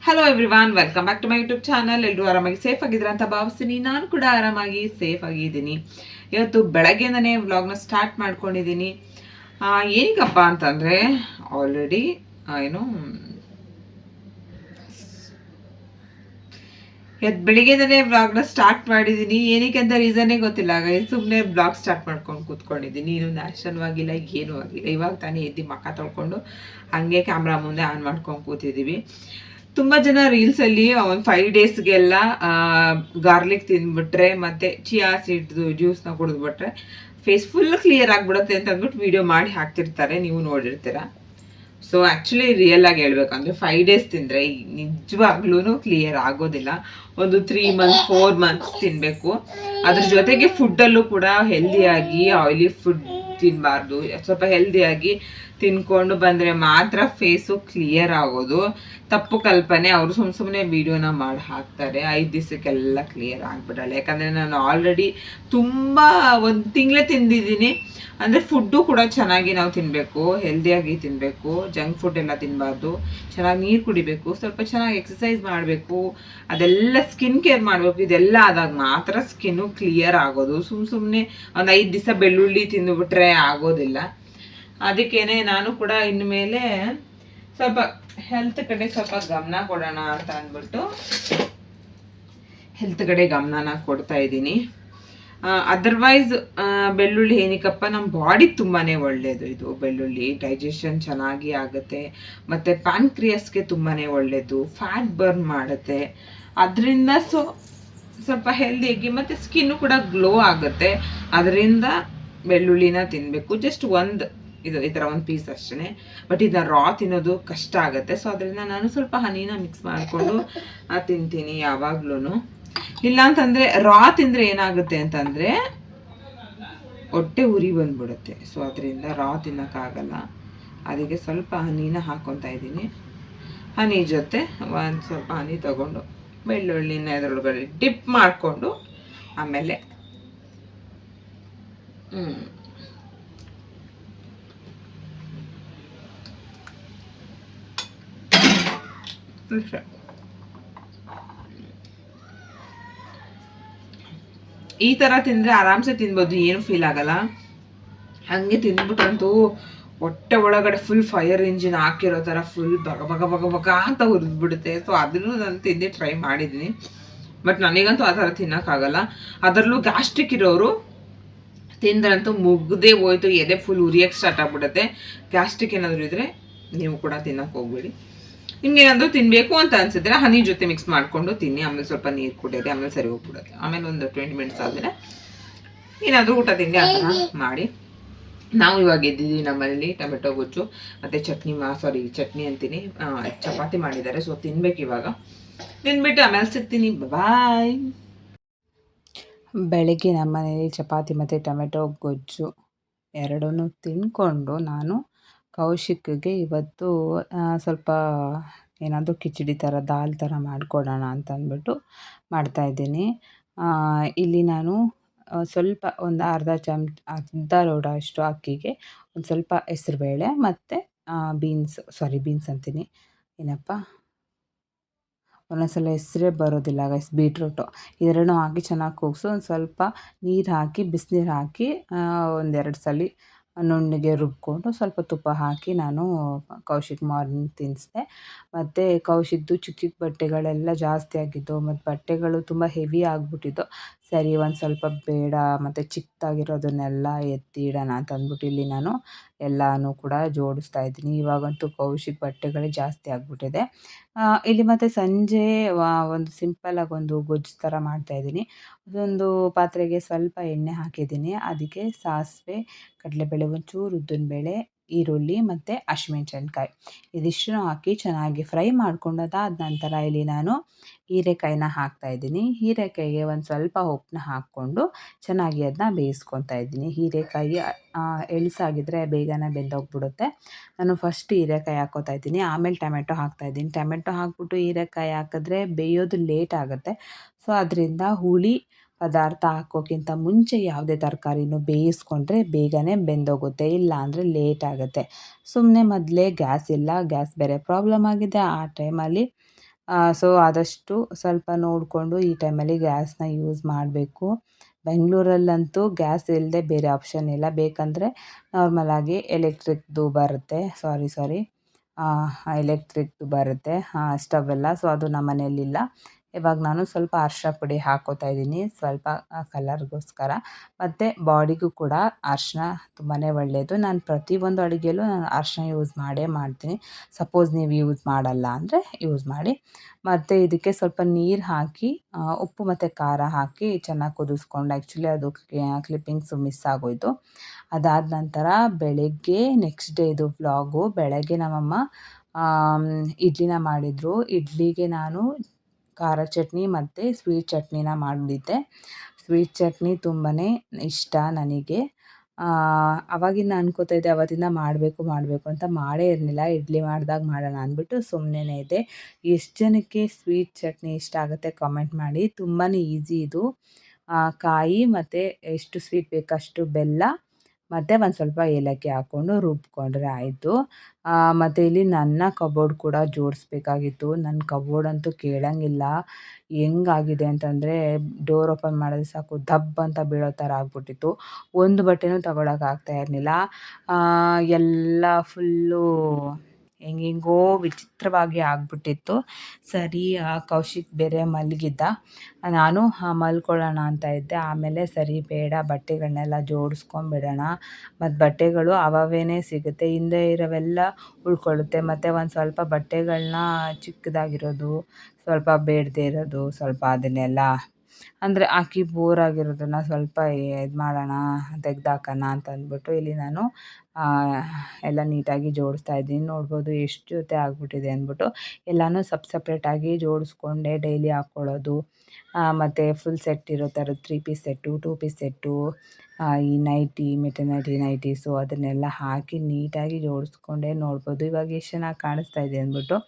Hello everyone, welcome back to my YouTube channel. ಎಲ್ಲರೂ ಆರಾಮಾಗಿ safe ಆಗಿದ್ರ ಅಂತ ಭಾವಿಸ್ತೀನಿ. ನಾನು ಕೂಡ ಆರಾಮಾಗಿ ಸೇಫ್ ಆಗಿದ್ದೀನಿ. ಇವತ್ತು ಬೆಳಗ್ಗೆಯಿಂದನೇ ವ್ಲಾಗ್ನ ಸ್ಟಾರ್ಟ್ ಮಾಡ್ಕೊಂಡಿದ್ದೀನಿ. ಏನಕ್ಕಪ್ಪ ಅಂತಂದರೆ ಆಲ್ರೆಡಿ ಏನು ಇವತ್ತು ಬೆಳಿಗ್ಗೆಯಿಂದನೇ ವ್ಲಾಗ್ನ ಸ್ಟಾರ್ಟ್ ಮಾಡಿದ್ದೀನಿ. ಏನಕ್ಕೆ ಅಂತ ರೀಸನ್ನೇ ಗೊತ್ತಿಲ್ಲ. ಸುಮ್ಮನೆ ಬ್ಲಾಗ್ ಸ್ಟಾರ್ಟ್ ಮಾಡ್ಕೊಂಡು ಕೂತ್ಕೊಂಡಿದ್ದೀನಿ. ಇನ್ನೂ ನ್ಯಾಷನಲ್ ಆಗಿಲ್ಲ, ಏನೂ ಆಗಿಲ್ಲ. ಇವಾಗ ತಾನೇ ಎದ್ದು ಮಕ್ಕ ತೊಳ್ಕೊಂಡು ಹಾಗೆ ಕ್ಯಾಮ್ರಾ ಮುಂದೆ ಆನ್ ಮಾಡ್ಕೊಂಡು ಕೂತಿದ್ದೀವಿ. ತುಂಬ ಜನ ರೀಲ್ಸಲ್ಲಿ ಒಂದು 5 ಡೇಸ್ಗೆಲ್ಲ ಗಾರ್ಲಿಕ್ ತಿಂದ್ಬಿಟ್ರೆ ಮತ್ತು ಚಿಯಾ ಸೀಡ್ದು ಜ್ಯೂಸ್ನ ಕುಡಿದ್ಬಿಟ್ರೆ ಫೇಸ್ ಫುಲ್ ಕ್ಲಿಯರ್ ಆಗಿಬಿಡುತ್ತೆ ಅಂತ ಅಂದ್ಬಿಟ್ಟು ವಿಡಿಯೋ ಮಾಡಿ ಹಾಕ್ತಿರ್ತಾರೆ, ನೀವು ನೋಡಿರ್ತೀರ. ಸೊ ಆ್ಯಕ್ಚುಲಿ ರಿಯಲ್ ಆಗಿ ಹೇಳ್ಬೇಕಂದ್ರೆ 5 ಡೇಸ್ ತಿಂದರೆ ನಿಜವಾಗ್ಲೂ ಕ್ಲಿಯರ್ ಆಗೋದಿಲ್ಲ. ಒಂದು 3 ಮಂತ್ಸ್ 4 ಮಂತ್ಸ್ ತಿನ್ನಬೇಕು. ಅದ್ರ ಜೊತೆಗೆ ಫುಡ್ಡಲ್ಲೂ ಕೂಡ ಹೆಲ್ದಿಯಾಗಿ ಆಯಿಲಿ ಫುಡ್ ತಿನ್ನಬಾರ್ದು. ಸ್ವಲ್ಪ ಹೆಲ್ದಿಯಾಗಿ ತಿನ್ಕೊಂಡು ಬಂದರೆ ಮಾತ್ರ ಫೇಸು ಕ್ಲಿಯರ್ ಆಗೋದು. ತಪ್ಪು ಕಲ್ಪನೆ. ಅವರು ಸುಮ್ಮನೆ ವೀಡಿಯೋನ ಮಾಡಿ ಹಾಕ್ತಾರೆ. 5 ದಿವಸಕ್ಕೆಲ್ಲ ಕ್ಲಿಯರ್ ಆಗಿಬಿಡಲ್ಲ. ಯಾಕಂದರೆ ನಾನು ಆಲ್ರೆಡಿ ತುಂಬ ಒಂದು ತಿಂಗಳೇ ತಿಂದಿದ್ದೀನಿ. ಅಂದರೆ ಫುಡ್ಡು ಕೂಡ ಚೆನ್ನಾಗಿ ನಾವು ತಿನ್ನಬೇಕು, ಹೆಲ್ದಿಯಾಗಿ ತಿನ್ನಬೇಕು. ಜಂಕ್ ಫುಡ್ ಎಲ್ಲ ತಿನ್ನಬಾರ್ದು. ಚೆನ್ನಾಗಿ ನೀರು ಕುಡಿಬೇಕು, ಸ್ವಲ್ಪ ಚೆನ್ನಾಗಿ ಎಕ್ಸಸೈಸ್ ಮಾಡಬೇಕು, ಅದೆಲ್ಲ ಸ್ಕಿನ್ ಕೇರ್ ಮಾಡಬೇಕು. ಇದೆಲ್ಲ ಆದಾಗ ಮಾತ್ರ ಸ್ಕಿನ್ನು ಕ್ಲಿಯರ್ ಆಗೋದು. ಸುಮ್ಮನೆ ಒಂದು 5 ದಿವಸ ಬೆಳ್ಳುಳ್ಳಿ ತಿಂದುಬಿಟ್ರೆ ಆಗೋದಿಲ್ಲ. ಅದಕ್ಕೇನೆ ನಾನು ಕೂಡ ಇನ್ಮೇಲೆ ಸ್ವಲ್ಪ ಹೆಲ್ತ್ ಕಡೆ ಸ್ವಲ್ಪ ಗಮನ ಕೊಡೋಣ ಅಂತ ಅಂದ್ಬಿಟ್ಟು ಹೆಲ್ತ್ ಕಡೆ ಗಮನನ ಕೊಡ್ತಾ ಇದ್ದೀನಿ. ಅದರ್ವೈಸ್ ಬೆಳ್ಳುಳ್ಳಿ ಏನಕ್ಕಪ್ಪ, ನಮ್ಮ ಬಾಡಿಗೆ ತುಂಬಾ ಒಳ್ಳೆಯದು. ಇದು ಬೆಳ್ಳುಳ್ಳಿ ಡೈಜೆಷನ್ ಚೆನ್ನಾಗಿ ಆಗುತ್ತೆ, ಮತ್ತು ಪ್ಯಾನ್ಕ್ರಿಯಸ್ಗೆ ತುಂಬಾ ಒಳ್ಳೆಯದು, ಫ್ಯಾಟ್ ಬರ್ನ್ ಮಾಡುತ್ತೆ. ಅದರಿಂದ ಸ್ವಲ್ಪ ಹೆಲ್ದಿಯಾಗಿ ಮತ್ತು ಸ್ಕಿನ್ನು ಕೂಡ ಗ್ಲೋ ಆಗುತ್ತೆ. ಅದರಿಂದ ಬೆಳ್ಳುಳ್ಳಿನ ತಿನ್ನಬೇಕು. ಜಸ್ಟ್ ಈ ಥರ ಒಂದು ಪೀಸ್ ಅಷ್ಟೇ. ಬಟ್ ಇದನ್ನ ರಾ ತಿನ್ನೋದು ಕಷ್ಟ ಆಗುತ್ತೆ. ಸೊ ಅದರಿಂದ ನಾನು ಸ್ವಲ್ಪ ಹನಿನ ಮಿಕ್ಸ್ ಮಾಡಿಕೊಂಡು ತಿಂತೀನಿ ಯಾವಾಗ್ಲೂ. ಇಲ್ಲ ಅಂತಂದರೆ ರಾ ತಿಂದರೆ ಏನಾಗುತ್ತೆ ಅಂತಂದರೆ ಹೊಟ್ಟೆ ಉರಿ ಬಂದ್ಬಿಡುತ್ತೆ. ಸೊ ಅದರಿಂದ ರಾ ತಿನ್ನೋಕ್ಕಾಗಲ್ಲ. ಅದಕ್ಕೆ ಸ್ವಲ್ಪ ಹನಿನ ಹಾಕ್ಕೊತಾ ಇದ್ದೀನಿ. ಹನಿ ಜೊತೆ ಒಂದು ಸ್ವಲ್ಪ ಹನಿ ತಗೊಂಡು ಬೆಳ್ಳುಳ್ಳಿನ ಇದರೊಳಗಡೆ ಡಿಪ್ ಮಾಡಿಕೊಂಡು ಆಮೇಲೆ ಈ ಥರ ತಿಂದರೆ ಆರಾಮ್ಸೆ ತಿನ್ಬೋದು, ಏನು ಫೀಲ್ ಆಗಲ್ಲ. ಹಾಗೆ ತಿಂದ್ಬಿಟ್ಟಂತೂ ಹೊಟ್ಟೆ ಒಳಗಡೆ ಫುಲ್ ಫೈರ್ ಇಂಜಿನ್ ಹಾಕಿರೋ ಥರ ಫುಲ್ ಬಗ ಬಗ ಬಗ ಬಗ ಅಂತ ಹುರಿದ್ಬಿಡುತ್ತೆ. ಸೊ ಅದನ್ನು ನಾನು ತಿಂದು ಟ್ರೈ ಮಾಡಿದ್ದೀನಿ. ಬಟ್ ನನಗಂತೂ ಆ ಥರ ತಿನ್ನೋಕ್ಕಾಗಲ್ಲ. ಅದರಲ್ಲೂ ಗ್ಯಾಸ್ಟ್ರಿಕ್ ಇರೋರು ತಿಂದ್ರಂತೂ ಮುಗ್ದೇ ಹೋಯ್ತು, ಎದೆ ಫುಲ್ ಉರಿಯೋಕ್ಕೆ ಸ್ಟಾರ್ಟ್ ಆಗಿಬಿಡುತ್ತೆ. ಗ್ಯಾಸ್ಟ್ರಿಕ್ ಏನಾದರೂ ಇದ್ದರೆ ನೀವು ಕೂಡ ತಿನ್ನೋಕೆ ಹೋಗ್ಬೇಡಿ. ನಿಮ್ಗೇನಾದರೂ ತಿನ್ನಬೇಕು ಅಂತ ಅನಿಸಿದ್ರೆ ಹನಿ ಜೊತೆ ಮಿಕ್ಸ್ ಮಾಡಿಕೊಂಡು ತಿನ್ನಿ. ಆಮೇಲೆ ಸ್ವಲ್ಪ ನೀರು ಕುಡಿಯೋದೆ, ಆಮೇಲೆ ಸರಿ ಹೋಗ್ಬಿಡುತ್ತೆ. ಆಮೇಲೆ ಒಂದು 20 ಮಿನಿಟ್ಸ್ ಆದಮೇಲೆ ಏನಾದರೂ ಊಟ ತಿಂಡಿ ಆ ಥರ ಮಾಡಿ. ನಾವು ಇವಾಗ ಎದ್ದಿದ್ದೀವಿ. ನಮ್ಮಲ್ಲಿ ಟೊಮೆಟೊ ಗೊಜ್ಜು ಮತ್ತು ಚಟ್ನಿ ಅಂತೀನಿ, ಚಪಾತಿ ಮಾಡಿದ್ದಾರೆ. ಸೊ ತಿನ್ಬೇಕು ಇವಾಗ. ತಿಂದ್ಬಿಟ್ಟು ಆಮೇಲೆ ಸಿಗ್ತೀನಿ. ಬಾಯ್. ಬೆಳಗ್ಗೆ ನಮ್ಮ ಮನೇಲಿ ಚಪಾತಿ ಮತ್ತು ಟೊಮೆಟೊ ಗೊಜ್ಜು ಎರಡನ್ನೂ ತಿಂದ್ಕೊಂಡು ನಾನು ಕೌಶಿಕ್ಗೆ ಇವತ್ತು ಸ್ವಲ್ಪ ಏನಾದರೂ ಕಿಚಡಿ ಥರ ದಾಲ್ ಥರ ಮಾಡಿಕೊಡೋಣ ಅಂತ ಅಂದ್ಬಿಟ್ಟು ಮಾಡ್ತಾಯಿದ್ದೀನಿ. ಇಲ್ಲಿ ನಾನು ಸ್ವಲ್ಪ ಒಂದು ಅರ್ಧ ಲೋಟ ಅಷ್ಟು ಅಕ್ಕಿಗೆ ಒಂದು ಸ್ವಲ್ಪ ಹೆಸ್ರುಬೇಳೆ ಮತ್ತು ಬೀನ್ಸ್ ಅಂತೀನಿ, ಏನಪ್ಪ ಒಂದೊಂದ್ಸಲ ಹೆಸರೇ ಬರೋದಿಲ್ಲ ಗೈಸ್, ಬೀಟ್ರೂಟು. ಇದೆರಡನ್ನೂ ಹಾಕಿ ಚೆನ್ನಾಗಿ ಕೂಗಿಸು. ಒಂದು ಸ್ವಲ್ಪ ನೀರು ಹಾಕಿ, ಬಿಸಿನೀರು ಹಾಕಿ ಒಂದೆರಡು ಸಲ ನುಣ್ಣಗೆ ರುಬ್ಕೊಂಡು ಸ್ವಲ್ಪ ತುಪ್ಪ ಹಾಕಿ ನಾನು ಕೌಶಿಕ್ ಮಾರ್ನಿಂಗ್ ತಿನ್ನಿಸಿದೆ. ಮತ್ತು ಕೌಶಿಕ್ದು ಚಿಕ್ಕ ಚಿಕ್ಕ ಬಟ್ಟೆಗಳೆಲ್ಲ ಜಾಸ್ತಿ ಆಗಿದ್ದು ಮತ್ತು ಬಟ್ಟೆಗಳು ತುಂಬ ಹೆವಿ ಆಗಿಬಿಟ್ಟಿದ್ದು. ಸರಿ ಒಂದು ಸ್ವಲ್ಪ ಬೇಡ ಮತ್ತು ಚಿಕ್ಕದಾಗಿರೋದನ್ನೆಲ್ಲ ಎತ್ತಿ ಇಡೋಣ ಅಂತ ಅಂದ್ಬಿಟ್ಟು ಇಲ್ಲಿ ನಾನು ಎಲ್ಲನೂ ಕೂಡ ಜೋಡಿಸ್ತಾ ಇದ್ದೀನಿ. ಇವಾಗಂತೂ ಕೌಶಿಕ್ ಬಟ್ಟೆಗಳೇ ಜಾಸ್ತಿ ಆಗಿಬಿಟ್ಟಿದೆ. ಇಲ್ಲಿ ಮತ್ತು ಸಂಜೆ ಒಂದು ಸಿಂಪಲ್ಲಾಗಿ ಒಂದು ಗೊಜ್ಜು ಥರ ಮಾಡ್ತಾಯಿದ್ದೀನಿ. ಒಂದು ಪಾತ್ರೆಗೆ ಸ್ವಲ್ಪ ಎಣ್ಣೆ ಹಾಕಿದ್ದೀನಿ. ಅದಕ್ಕೆ ಸಾಸಿವೆ, ಕಡಲೆಬೇಳೆ, ಒಂಚೂರು ಉದ್ದಿನಬೇಳೆ, ಈರುಳ್ಳಿ ಮತ್ತು ಹಸಿಮೆಣ್ಸಿನ್ಕಾಯಿ ಇದಿಷ್ಟನ್ನು ಹಾಕಿ ಚೆನ್ನಾಗಿ ಫ್ರೈ ಮಾಡ್ಕೊಂಡು ಅದಾದ ನಂತರ ಇಲ್ಲಿ ನಾನು ಹೀರೆಕಾಯಿನ ಹಾಕ್ತಾಯಿದ್ದೀನಿ. ಹೀರೆಕಾಯಿಗೆ ಒಂದು ಸ್ವಲ್ಪ ಉಪ್ಪನ್ನ ಹಾಕ್ಕೊಂಡು ಚೆನ್ನಾಗಿ ಅದನ್ನ ಬೇಯಿಸ್ಕೊತಾ ಇದ್ದೀನಿ. ಹೀರೆಕಾಯಿ ಎಳ್ಸಾಗಿದ್ದರೆ ಬೇಗನೆ ಬೆಂದೋಗ್ಬಿಡುತ್ತೆ. ನಾನು ಫಸ್ಟ್ ಹೀರೆಕಾಯಿ ಹಾಕ್ಕೋತಾ ಇದ್ದೀನಿ, ಆಮೇಲೆ ಟೊಮೆಟೊ ಹಾಕ್ತಾಯಿದ್ದೀನಿ. ಟೊಮೆಟೊ ಹಾಕ್ಬಿಟ್ಟು ಹೀರೆಕಾಯಿ ಹಾಕಿದ್ರೆ ಬೇಯೋದು ಲೇಟ್ ಆಗುತ್ತೆ. ಸೊ ಅದರಿಂದ ಹುಳಿ ಪದಾರ್ಥ ಹಾಕೋಕ್ಕಿಂತ ಮುಂಚೆ ಯಾವುದೇ ತರಕಾರಿನೂ ಬೇಯಿಸ್ಕೊಂಡ್ರೆ ಬೇಗನೆ ಬೆಂದೋಗುತ್ತೆ, ಇಲ್ಲ ಅಂದರೆ ಲೇಟ್ ಆಗುತ್ತೆ. ಸುಮ್ಮನೆ ಮೊದಲೇ ಗ್ಯಾಸ್ ಇಲ್ಲ, ಗ್ಯಾಸ್ ಬೇರೆ ಪ್ರಾಬ್ಲಮ್ ಆಗಿದೆ. ಆ ಟೈಮಲ್ಲಿ ಸೊ ಆದಷ್ಟು ಸ್ವಲ್ಪ ನೋಡಿಕೊಂಡು ಈ ಟೈಮಲ್ಲಿ ಗ್ಯಾಸ್ನ ಯೂಸ್ ಮಾಡಬೇಕು. ಬೆಂಗಳೂರಲ್ಲಂತೂ ಗ್ಯಾಸ್ ಇಲ್ಲದೆ ಬೇರೆ ಆಪ್ಷನ್ ಇಲ್ಲ. ಬೇಕಂದರೆ ನಾರ್ಮಲಾಗಿ ಎಲೆಕ್ಟ್ರಿಕ್ದು ಬರುತ್ತೆ, ಎಲೆಕ್ಟ್ರಿಕ್ದು ಬರುತ್ತೆ ಸ್ಟವ್ ಎಲ್ಲ. ಸೊ ಅದು ನಮ್ಮ ಮನೆಯಲ್ಲಿಲ್ಲ. ಇವಾಗ ನಾನು ಸ್ವಲ್ಪ ಅರಿಶಿನ ಪುಡಿ ಹಾಕ್ಕೋತಾ ಇದ್ದೀನಿ, ಸ್ವಲ್ಪ ಕಲರ್ಗೋಸ್ಕರ. ಮತ್ತು ಬಾಡಿಗೂ ಕೂಡ ಅರಿಶಿನ ತುಂಬಾ ಒಳ್ಳೆಯದು. ನಾನು ಪ್ರತಿಯೊಂದು ಅಡುಗೆಯಲ್ಲೂ ನಾನು ಅರಿಶಿನ ಯೂಸ್ ಮಾಡೇ ಮಾಡ್ತೀನಿ. ಸಪೋಸ್ ನೀವು ಯೂಸ್ ಮಾಡಲ್ಲ ಅಂದರೆ ಯೂಸ್ ಮಾಡಿ. ಮತ್ತು ಇದಕ್ಕೆ ಸ್ವಲ್ಪ ನೀರು ಹಾಕಿ ಉಪ್ಪು ಮತ್ತು ಖಾರ ಹಾಕಿ ಚೆನ್ನಾಗಿ ಕುದಿಸ್ಕೊಂಡು, ಆ್ಯಕ್ಚುಲಿ ಅದು ಕ್ಲಿಪ್ಪಿಂಗ್ಸು ಮಿಸ್ ಆಗೋಯಿತು. ಅದಾದ ನಂತರ ಬೆಳಗ್ಗೆ ನೆಕ್ಸ್ಟ್ ಡೇ ಇದು ವ್ಲಾಗು. ಬೆಳಗ್ಗೆ ನಮ್ಮಮ್ಮ ಇಡ್ಲಿನ ಮಾಡಿದರು. ಇಡ್ಲಿಗೆ ನಾನು ಖಾರ ಚಟ್ನಿ ಮತ್ತು ಸ್ವೀಟ್ ಚಟ್ನಿನ ಮಾಡಿದ್ದೆ. ಸ್ವೀಟ್ ಚಟ್ನಿ ತುಂಬಾ ಇಷ್ಟ ನನಗೆ. ಅವಾಗಿಂದ ಅನ್ಕೋತಾ ಇದ್ದೆ, ಅವತ್ತಿಂದ ಮಾಡಬೇಕು ಅಂತ. ಮಾಡೇ ಇರಲಿಲ್ಲ. ಇಡ್ಲಿ ಮಾಡಿದಾಗ ಮಾಡೋಣ ಅಂದ್ಬಿಟ್ಟು ಸುಮ್ಮನೆ ಇದ್ದೆ. ಎಷ್ಟು ಜನಕ್ಕೆ ಸ್ವೀಟ್ ಚಟ್ನಿ ಇಷ್ಟ ಆಗುತ್ತೆ ಕಮೆಂಟ್ ಮಾಡಿ. ತುಂಬಾ ಈಸಿ ಇದು. ಕಾಯಿ ಮತ್ತು ಎಷ್ಟು ಸ್ವೀಟ್ ಬೇಕಷ್ಟು ಬೆಲ್ಲ ಮತ್ತು ಒಂದು ಸ್ವಲ್ಪ ಏಲಕ್ಕಿ ಹಾಕ್ಕೊಂಡು ರುಬ್ಕೊಂಡ್ರೆ ಆಯಿತು. ಮತ್ತು ಇಲ್ಲಿ ನನ್ನ ಕಬೋರ್ಡ್ ಕೂಡ ಜೋಡಿಸ್ಬೇಕಾಗಿತ್ತು. ನನ್ನ ಕಬೋರ್ಡ್ ಅಂತೂ ಕೇಳೋಂಗಿಲ್ಲ. ಹೆಂಗಾಗಿದೆ ಅಂತಂದರೆ, ಡೋರ್ ಓಪನ್ ಮಾಡಿದ್ರೆ ಸಾಕು ದಬ್ ಅಂತ ಬೀಳೋ ಥರ ಆಗ್ಬಿಟ್ಟಿತ್ತು. ಒಂದು ಬಟ್ಟೆನೂ ತಗೊಳಕ್ಕೆ ಇರಲಿಲ್ಲ. ಎಲ್ಲ ಫುಲ್ಲು ಹೆಂಗೆಂಗೋ ವಿಚಿತ್ರವಾಗಿ ಆಗ್ಬಿಟ್ಟಿತ್ತು. ಸರಿ, ಕೌಶಿಕ್ ಬೇರೆ ಮಲಗಿದ್ದ. ನಾನು ಮಲ್ಕೊಳ್ಳೋಣ ಅಂತ ಇದ್ದೆ. ಆಮೇಲೆ ಸರಿ ಬೇಡ, ಬಟ್ಟೆಗಳನ್ನೆಲ್ಲ ಜೋಡಿಸ್ಕೊಂಬಿಡೋಣ. ಮತ್ತು ಬಟ್ಟೆಗಳು ಅವವೇನೇ ಸಿಗುತ್ತೆ, ಹಿಂದೆ ಇರೋವೆಲ್ಲ ಉಳ್ಕೊಳ್ಳುತ್ತೆ. ಮತ್ತು ಒಂದು ಸ್ವಲ್ಪ ಬಟ್ಟೆಗಳನ್ನ ಚಿಕ್ಕದಾಗಿರೋದು, ಸ್ವಲ್ಪ ಬೇಡದೇ ಇರೋದು, ಸ್ವಲ್ಪ ಅದನ್ನೆಲ್ಲ ಅಂದರೆ ಹಾಕಿ ಬೋರ್ ಆಗಿರೋದನ್ನು ಸ್ವಲ್ಪ ಇದು ಮಾಡೋಣ, ತೆಗ್ದಾಕೋಣ ಅಂತ ಅಂದ್ಬಿಟ್ಟು ಇಲ್ಲಿ ನಾನು ಎಲ್ಲ ನೀಟಾಗಿ ಜೋಡಿಸ್ತಾ ಇದ್ದೀನಿ. ನೋಡ್ಬೋದು ಎಷ್ಟು ಜೊತೆ ಆಗಿಬಿಟ್ಟಿದೆ ಅಂದ್ಬಿಟ್ಟು. ಎಲ್ಲನೂ ಸಪ್ರೇಟಾಗಿ ಜೋಡಿಸ್ಕೊಂಡೆ ಡೈಲಿ ಹಾಕ್ಕೊಳ್ಳೋದು. ಮತ್ತು ಫುಲ್ ಸೆಟ್ ಇರೋ ಥರದ್ದು 3 ಪೀಸ್ ಸೆಟ್ಟು, 2 ಪೀಸ್ ಸೆಟ್ಟು, ಈ ನೈಟಿ, ಮೆಟರ್ನಿಟಿ ನೈಟೀಸು ಅದನ್ನೆಲ್ಲ ಹಾಕಿ ನೀಟಾಗಿ ಜೋಡಿಸ್ಕೊಂಡೆ. ನೋಡ್ಬೋದು ಇವಾಗ ಎಷ್ಟು ಚೆನ್ನಾಗಿ ಕಾಣಿಸ್ತಾ ಇದೆ ಅಂದ್ಬಿಟ್ಟು.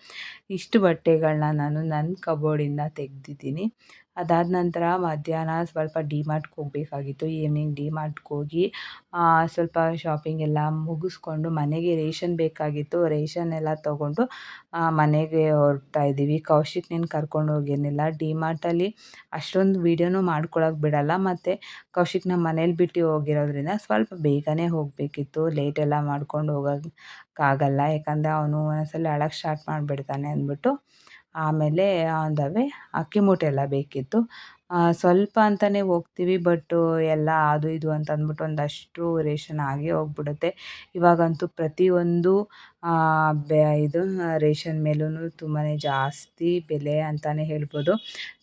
ಇಷ್ಟು ಬಟ್ಟೆಗಳನ್ನ ನಾನು ನನ್ನ ಕಬೋರ್ಡಿಂದ ತೆಗೆದಿದ್ದೀನಿ. ಅದಾದ ನಂತರ ಮಧ್ಯಾಹ್ನ ಸ್ವಲ್ಪ ಡಿಮಾರ್ಟ್ಗೆ ಹೋಗಬೇಕಾಗಿತ್ತು. ಈವ್ನಿಂಗ್ ಡಿಮಾರ್ಟ್ಗೆ ಹೋಗಿ ಸ್ವಲ್ಪ ಶಾಪಿಂಗ್ ಎಲ್ಲ ಮುಗಿಸ್ಕೊಂಡು ಮನೆಗೆ ರೇಷನ್ ಬೇಕಾಗಿತ್ತು. ರೇಷನ್ ಎಲ್ಲ ತೊಗೊಂಡು ಮನೆಗೆ ಹೊರಡ್ತಾ ಇದ್ದೀವಿ. ಕೌಶಿಕ್ ನೀನು ಕರ್ಕೊಂಡು ಹೋಗಿರಲಿಲ್ಲ. ಡಿಮಾರ್ಟಲ್ಲಿ ಅಷ್ಟೊಂದು ವೀಡಿಯೋನೂ ಮಾಡ್ಕೊಳಕ್ಕೆ ಬಿಡಲ್ಲ. ಮತ್ತು ಕೌಶಿಕ್ ನಮ್ಮ ಮನೇಲಿ ಬಿಟ್ಟು ಹೋಗಿರೋದ್ರಿಂದ ಸ್ವಲ್ಪ ಬೇಗನೆ ಹೋಗಬೇಕಿತ್ತು. ಲೇಟೆಲ್ಲ ಮಾಡ್ಕೊಂಡು ಹೋಗೋಕ್ಕಾಗಲ್ಲ, ಯಾಕಂದರೆ ಅವನು ಒಂದೊಂದ್ಸಲ ಅಳಕ್ಕೆ ಸ್ಟಾರ್ಟ್ ಮಾಡಿಬಿಡ್ತಾನೆ ಅಂದ್ಬಿಟ್ಟು. ಆಮೇಲೆ ಆನ್ ದ ವೇ ಅಕ್ಕಿ ಮೂಟೆ ಎಲ್ಲ ಬೇಕಿತ್ತು. ಸ್ವಲ್ಪ ಅಂತಲೇ ಹೋಗ್ತೀವಿ, ಬಟ್ಟು ಎಲ್ಲ ಅದು ಇದು ಅಂತ ಅಂದ್ಬಿಟ್ಟು ಒಂದಷ್ಟು ರೇಷನ್ ಆಗೇ ಹೋಗ್ಬಿಡುತ್ತೆ. ಇವಾಗಂತೂ ಪ್ರತಿಯೊಂದು ಇದು ರೇಷನ್ ಮೇಲೂ ತುಂಬಾ ಜಾಸ್ತಿ ಬೆಲೆ ಅಂತಲೇ ಹೇಳ್ಬೋದು.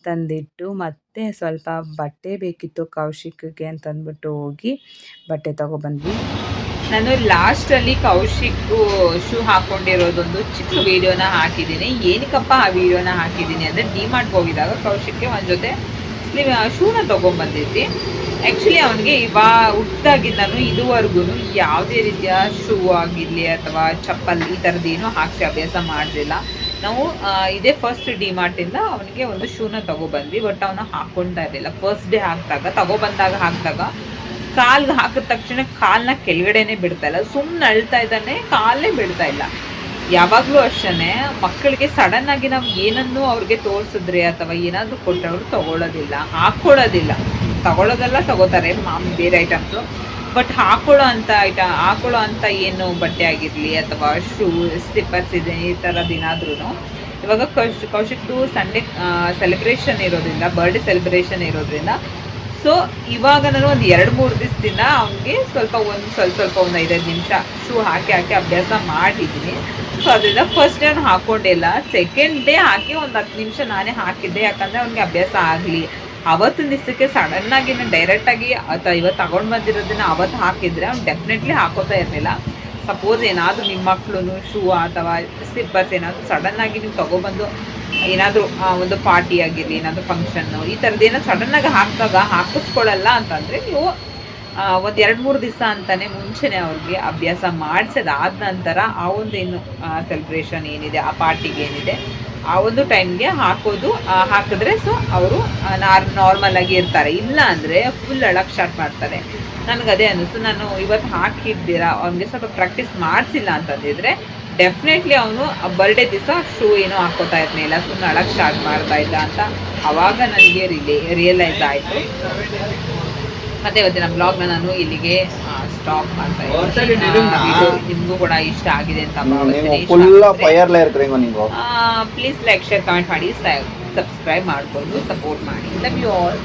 ತಂದಿಟ್ಟು ಮತ್ತು ಸ್ವಲ್ಪ ಬಟ್ಟೆ ಬೇಕಿತ್ತು ಕೌಶಿಕ್ಗೆ ಅಂತಂದ್ಬಿಟ್ಟು ಹೋಗಿ ಬಟ್ಟೆ ತೊಗೊಬಂದ್ವಿ. ನಾನು ಲಾಸ್ಟಲ್ಲಿ ಕೌಶಿಕ್ಕು ಶೂ ಹಾಕ್ಕೊಂಡಿರೋದೊಂದು ಚಿಕ್ಕ ವೀಡಿಯೋನ ಹಾಕಿದ್ದೀನಿ. ಏನಕ್ಕಪ್ಪ ಆ ವೀಡಿಯೋನ ಹಾಕಿದ್ದೀನಿ ಅಂದರೆ, ಡಿಮಾರ್ಟ್ಗೆ ಹೋಗಿದಾಗ ಕೌಶಿಕ್ಗೆ ಒಂದು ಜೊತೆ ಶೂನ ತೊಗೊಂಬಂದಿದ್ವಿ. ಆ್ಯಕ್ಚುಲಿ ಅವನಿಗೆ ಹುಟ್ಟಿದಾಗಿಂದನೂ ಇದುವರೆಗೂ ಯಾವುದೇ ರೀತಿಯ ಶೂ ಆಗಿರಲಿ ಅಥವಾ ಚಪ್ಪಲ್ ಈ ಥರದ್ದೇನೂ ಹಾಕಿಸಿ ಅಭ್ಯಾಸ ಮಾಡಲಿಲ್ಲ. ನಾವು ಇದೇ ಫಸ್ಟ್ ಡಿಮಾರ್ಟಿಂದ ಅವನಿಗೆ ಒಂದು ಶೂನ ತೊಗೊಬಂದ್ವಿ. ಬಟ್ ಅವನು ಹಾಕ್ಕೊಳ್ತಾ ಇರಲಿಲ್ಲ. ಫಸ್ಟ್ ಡೇ ಹಾಕಿದಾಗ ಕಾಲ್ಗೆ ಹಾಕಿದ ತಕ್ಷಣ ಕಾಲನ್ನ ಕೆಳಗಡೆನೇ ಬಿಡ್ತಾ ಇಲ್ಲ, ಸುಮ್ಮನೆ ಅಳ್ತಾ ಇದ್ದಾನೆ, ಕಾಲೇ ಬಿಡ್ತಾ ಇಲ್ಲ. ಯಾವಾಗಲೂ ಅಷ್ಟೇ, ಮಕ್ಕಳಿಗೆ ಸಡನ್ನಾಗಿ ನಾವು ಏನನ್ನೂ ಅವ್ರಿಗೆ ತೋರಿಸಿದ್ರೆ ಅಥವಾ ಏನಾದರೂ ಕೊಟ್ಟರೆ ಅವರು ತೊಗೊಳ್ಳೋದಿಲ್ಲ, ಹಾಕ್ಕೊಳ್ಳೋದಿಲ್ಲ. ತೊಗೊಳ್ಳೋದೆಲ್ಲ ತೊಗೋತಾರೆ ಬೇರೆ ಐಟಮ್ಸು, ಬಟ್ ಹಾಕೊಳ್ಳೋ ಅಂಥ ಏನು ಬಟ್ಟೆ ಆಗಿರಲಿ ಅಥವಾ ಶೂ, ಸ್ಲಿಪ್ಪರ್ಸ್ ಇದೆ, ಈ ಥರದ್ದೇನಾದ್ರೂ. ಇವಾಗ ಕೌಶಿಕ್ದು ಸಂಡೇ ಸೆಲೆಬ್ರೇಷನ್ ಇರೋದ್ರಿಂದ, ಬರ್ಡೇ ಸೆಲೆಬ್ರೇಷನ್ ಇರೋದ್ರಿಂದ, ಸೊ ಇವಾಗ ನಾನು ಒಂದು 2-3 ದಿವಸದಿಂದ ಅವನಿಗೆ ಸ್ವಲ್ಪ ಒಂದು 5-5 ನಿಮಿಷ ಶೂ ಹಾಕಿ ಅಭ್ಯಾಸ ಮಾಡಿದ್ದೀನಿ. ಸೊ ಅದರಿಂದ ಫಸ್ಟ್ ಡೇ ನಾನು ಹಾಕ್ಕೊಂಡಿಲ್ಲ. ಸೆಕೆಂಡ್ ಡೇ ಹಾಕಿ ಒಂದು 10 ನಿಮಿಷ ನಾನೇ ಹಾಕಿದ್ದೆ, ಯಾಕಂದರೆ ಅವ್ನಿಗೆ ಅಭ್ಯಾಸ ಆಗಲಿ. ಅವತ್ತಿನ ದಿವಸಕ್ಕೆ ಸಡನ್ನಾಗಿ ನಾನು ಡೈರೆಕ್ಟಾಗಿ ಇವತ್ತು ತಗೊಂಡು ಬಂದಿರೋದನ್ನ ಅವತ್ತು ಹಾಕಿದರೆ ಅವ್ನು ಡೆಫಿನೆಟ್ಲಿ ಹಾಕೋತಾ ಇರಲಿಲ್ಲ. ಸಪೋಸ್ ಏನಾದರೂ ನಿಮ್ಮ ಮಕ್ಕಳು ಶೂ ಅಥವಾ ಸ್ಲಿಪ್ಪರ್ಸ್ ಏನಾದರೂ ಸಡನ್ನಾಗಿ ನೀವು ತೊಗೊಬಂದು ಏನಾದರೂ ಒಂದು ಪಾರ್ಟಿ ಆಗಿರಲಿ, ಏನಾದರೂ ಫಂಕ್ಷನ್ನು, ಈ ಥರದ್ದೇನೋ ಸಡನ್ನಾಗಿ ಹಾಕಿಸ್ಕೊಳ್ಳಲ್ಲ ಅಂತಂದರೆ ನೀವು ಒಂದು 2-3 ದಿವಸ ಅಂತಲೇ ಮುಂಚೆನೇ ಅವ್ರಿಗೆ ಅಭ್ಯಾಸ ಮಾಡಿಸೋದಾದ ನಂತರ ಆ ಒಂದು ಏನು ಸೆಲೆಬ್ರೇಷನ್ ಏನಿದೆ, ಆ ಪಾರ್ಟಿಗೆ ಏನಿದೆ, ಆ ಒಂದು ಟೈಮ್ಗೆ ಹಾಕಿದ್ರೆ ಸೊ ಅವರು ನಾರ್ಮಲಾಗಿ ಇರ್ತಾರೆ. ಇಲ್ಲ ಅಂದರೆ ಫುಲ್ ಅಳಕ್ಕೆ ಸ್ಟಾರ್ಟ್ ಮಾಡ್ತಾರೆ. ನನಗದೇ ಅನ್ನಿಸ್ತು, ನಾನು ಇವತ್ತು ಹಾಕಿದ್ದೀರಾ ಅವ್ನಿಗೆ ಸ್ವಲ್ಪ ಪ್ರಾಕ್ಟೀಸ್ ಮಾಡಿಸಿಲ್ಲ ಅಂತಂದಿದ್ರೆ ಡೆಫಿನೆಟ್ಲಿ ಅವನು ಬರ್ಡೇ ದಿವಸ ಶೂ ಏನೋ ಹಾಕೋತಾ ಇದ್ನಿಲ್ಲ, ಸುಮ್ಮನೆ ಅಳಕ್ಕೆ ಸ್ಟಾರ್ಟ್ ಮಾಡ್ತಾ ಇದ್ದ ಅಂತ ಆವಾಗ ನನಗೆ ರಿಯಲೈಸ್ ಆಯಿತು. ಮತ್ತು ಇವತ್ತಿನ ಬ್ಲಾಗ್ನ ನಾನು ಇಲ್ಲಿಗೆ ಸ್ಟಾಪ್ ಮಾಡ್ತಾ ಇದ್ದೀನಿ. ನಿಮಗೂ ಕೂಡ ಇಷ್ಟ ಆಗಿದೆ ಅಂತ ಪ್ಲೀಸ್ ಲೈಕ್ ಶೇರ್ ಕಮೆಂಟ್ ಮಾಡಿ, ಸಬ್ಸ್ಕ್ರೈಬ್ ಮಾಡಿಕೊಂಡು ಸಪೋರ್ಟ್ ಮಾಡಿ. Love you all.